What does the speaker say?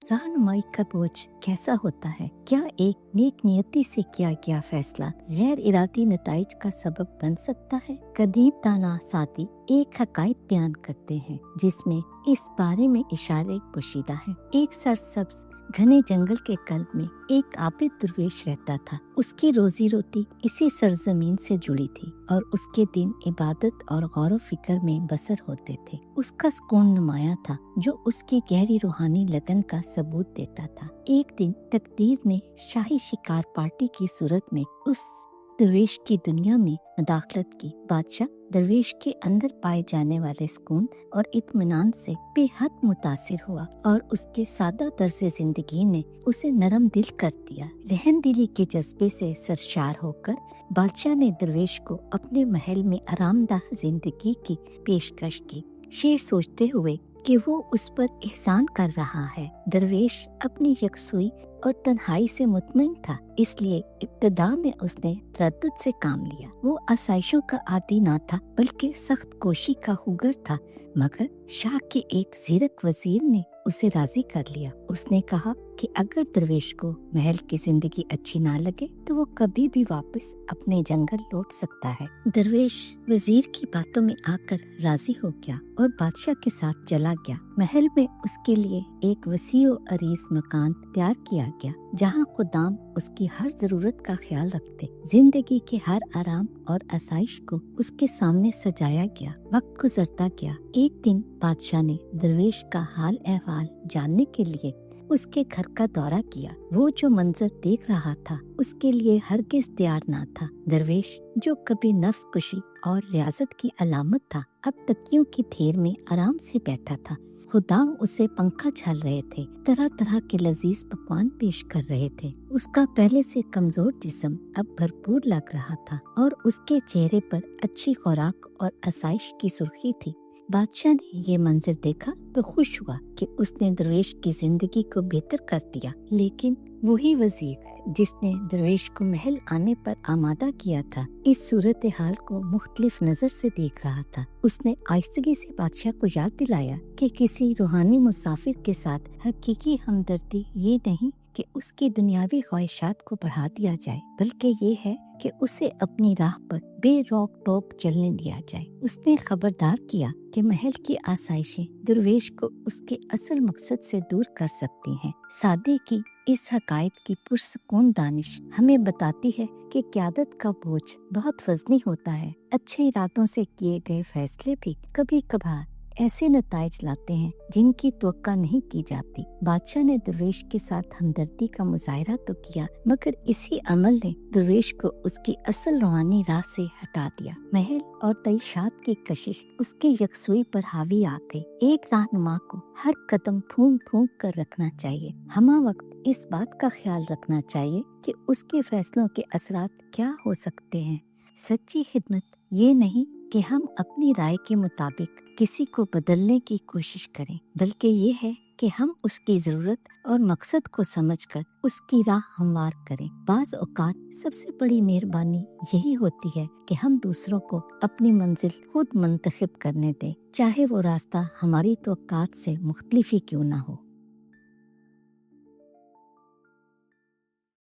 रहनुमाई का बोझ कैसा होता है? क्या एक नेक नियति से किया गया फैसला गैर इरादी नताइज का सबब बन सकता है? कदीम दाना सादी एक हकायत बयान करते हैं जिसमें इस बारे में इशारे पोशीदा है। एक सरसब्ज घने जंगल के कल्ब में एक आबिद दरवेश रहता था। उसकी रोजी रोटी इसी सरजमीन से जुड़ी थी और उसके दिन इबादत और गौर फिक्र में बसर होते थे। उसका सुकून नुमाया था जो उसकी गहरी रूहानी लगन का सबूत देता था। एक दिन तकदीर ने शाही शिकार पार्टी की सूरत में उस दरवेश की दुनिया में मदाखलत की। बादशाह दरवेश के अंदर पाए जाने वाले सुकून और इत्मीनान से बेहद मुतासिर हुआ और उसके सादा तर्ज़े जिंदगी ने उसे नरम दिल कर दिया। रहम दिली के जज्बे से सरशार होकर बादशाह ने दरवेश को अपने महल में आरामदाह जिंदगी की पेशकश की, शेर सोचते हुए कि वो उस पर एहसान कर रहा है। दरवेश अपनी यकसुई और तन्हाई से मुतमईन था, इसलिए इब्तिदा में उसने तरद्दुद से काम लिया। वो आसाइशों का आदी ना था बल्कि सख्त कोशी का हुगर था, मगर शाह के एक ज़ीरक वजीर ने उसे राजी कर लिया। उसने कहा कि अगर दरवेश को महल की जिंदगी अच्छी ना लगे तो वो कभी भी वापस अपने जंगल लौट सकता है। दरवेश वजीर की बातों में आकर राजी हो गया और बादशाह के साथ चला गया। महल में उसके लिए एक वसीओ अरीज मकान तैयार किया गया जहाँ खुदाम उसकी हर जरूरत का ख्याल रखते। जिंदगी के हर आराम और आसाइश को उसके सामने सजाया गया। वक्त गुजरता गया। एक दिन बादशाह ने दरवेश का हाल अहवाल जानने के लिए उसके घर का दौरा किया। वो जो मंजर देख रहा था उसके लिए हरगिज तैयार ना था। दरवेश जो कभी नफ्स कुशी और रियाजत की अलामत था, अब तकियों की ढेर में आराम से बैठा था। खुदाम उसे पंखा झल रहे थे, तरह तरह के लजीज पकवान पेश कर रहे थे। उसका पहले से कमजोर जिस्म अब भरपूर लग रहा था और उसके चेहरे पर अच्छी खुराक और आसाइश की सुर्खी थी। बादशाह ने ये मंजर देखा तो खुश हुआ कि उसने दरवेश की जिंदगी को बेहतर कर दिया। लेकिन वही वजीर जिसने दरवेश को महल आने पर आमादा किया था, इस सूरत हाल को मुख्तलिफ नजर से देख रहा था। उसने आहिस्तगी से बादशाह को याद दिलाया कि किसी रूहानी मुसाफिर के साथ हकीकी हमदर्दी ये नहीं कि उसकी दुनियावी ख्वाहिशात को बढ़ा दिया जाए, बल्कि ये है कि उसे अपनी राह पर बेरोक टोक चलने दिया जाए। उसने खबरदार किया कि महल की आसाइशें दरवेश को उसके असल मकसद से दूर कर सकती हैं। सादे की इस हकायत की पुरसुकून दानिश हमें बताती है कि क़यादत का बोझ बहुत वज़नी होता है। अच्छे इरादों से किए गए फैसले भी कभी कभार ऐसे नताइज लाते हैं जिनकी तवक्का नहीं की जाती। बादशाह ने दरवेश के साथ हमदर्दी का मुजाहरा तो किया, मगर इसी अमल ने दरवेश को उसकी असल रूहानी राह से हटा दिया। महल और तईशात की कशिश उसके यकसुई पर हावी आ गई। एक रहनुमा को हर कदम फूंक फूंक कर रखना चाहिए। हमा वक्त इस बात का ख्याल रखना चाहिए कि उसके फैसलों के असरात क्या हो सकते हैं। सच्ची खिदमत ये नहीं कि हम अपनी राय के मुताबिक किसी को बदलने की कोशिश करें, बल्कि ये है कि हम उसकी जरूरत और मकसद को समझकर उसकी राह हमवार करें। बाज़ औक़ात सबसे बड़ी मेहरबानी यही होती है कि हम दूसरों को अपनी मंजिल खुद मुंतखब करने दें, चाहे वो रास्ता हमारी तवक्कात से मुख्तलिफ ही क्यों ना हो।